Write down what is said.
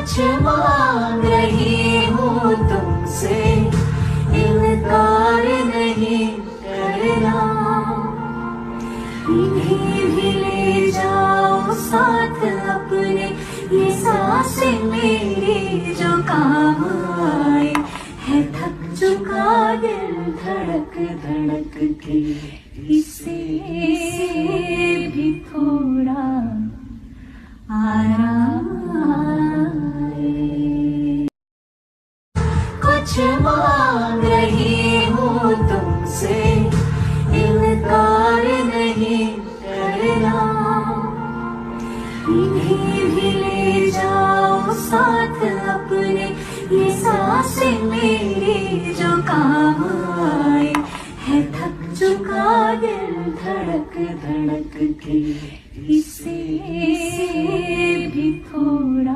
कुछ मांग रही हूँ तुमसे, इनकार नहीं करना। इन्हें भी ले जाओ साथ अपने, ये सांसें मेरी जो काम आए। है थक चुका दिल धड़क धड़क के, इसे भी थोड़ा आराम आए। कुछ मांग रही हूँ तुमसे, इनकार नहीं करना। इन्हें भी ले जाओ साथ अपने, ये सांसें मेरी जो काम आए। है थक चुका दिल धड़क धड़क के, इसे भी थोड़ा